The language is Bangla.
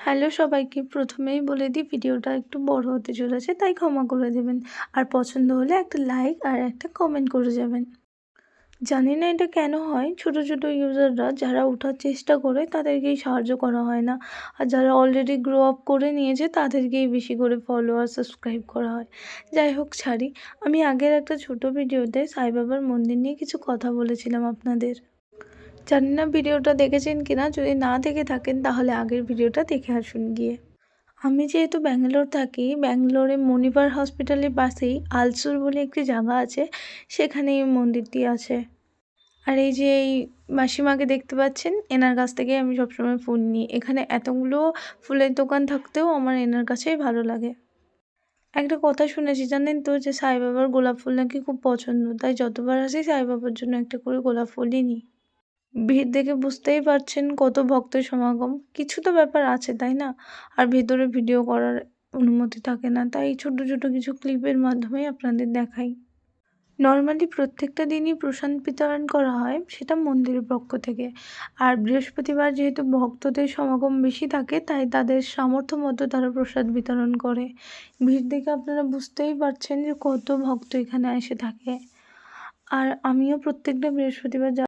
হ্যালো সবাইকে। প্রথমেই বলে দিই ভিডিওটা একটু বড় হতে চলেছে, তাই ক্ষমা করে দেবেন। আর পছন্দ হলে একটা লাইক আর একটা কমেন্ট করে যাবেন। জানি না এটা কেন হয়, ছোট ছোট ইউজাররা যারা ওঠার চেষ্টা করে তাদেরকেই সাহায্য করা হয় না। আর যারা অলরেডি গ্রো আপ করে নিয়েছে তাদেরকেই বেশি করে ফলো আর সাবস্ক্রাইব করা হয়। যাই হোক ছাড়ি। আমি আগের একটা ছোট ভিডিওতে সাই বাবার মন্দির নিয়ে কিছু কথা বলেছিলাম আপনাদের। জানি না ভিডিওটা দেখেছেন কিনা, যদি না দেখে থাকেন তাহলে আগের ভিডিওটা দেখে আসুন গিয়ে। আমি যেহেতু ব্যাঙ্গালোর থাকি, ব্যাঙ্গালোরে মণিপাল হসপিটালের পাশেই আলসুর বলে একটি জায়গা আছে, সেখানে এই মন্দিরটি আছে। আর এই যে এই মাসিমাকে দেখতে পাচ্ছেন, এনার কাছ থেকেই আমি সবসময় ফুল নিই। এখানে এতগুলো ফুলের দোকান থাকতেও আমার এনার কাছেই ভালো লাগে। একটা কথা শুনেছি জানেন তো, যে সাই বাবার গোলাপ ফুল নাকি খুব পছন্দ, তাই যতবার আসি সাই বাবার জন্য একটা করে গোলাপ ফুলই নিই। ভিড় দেখে বুঝতেই পারছেন কত ভক্তের সমাগম। কিছু তো ব্যাপার আছে তাই না? আর ভেতরে ভিডিও করার অনুমতি থাকে না, তাই ছোট ছোট কিছু ক্লিপের মাধ্যমেই আপনাদের দেখাই। নর্মালি প্রত্যেকটা দিনই প্রসাদ বিতরণ করা হয়, সেটা মন্দিরের পক্ষ থেকে। আর বৃহস্পতিবার যেহেতু ভক্তদের সমাগম বেশি থাকে, তাই তাদের সামর্থ্য মতো তারা প্রসাদ বিতরণ করে। ভিড় দেখে আপনারা বুঝতেই পারছেন যে কত ভক্ত এখানে এসে থাকে। আর আমিও প্রত্যেকটা বৃহস্পতিবার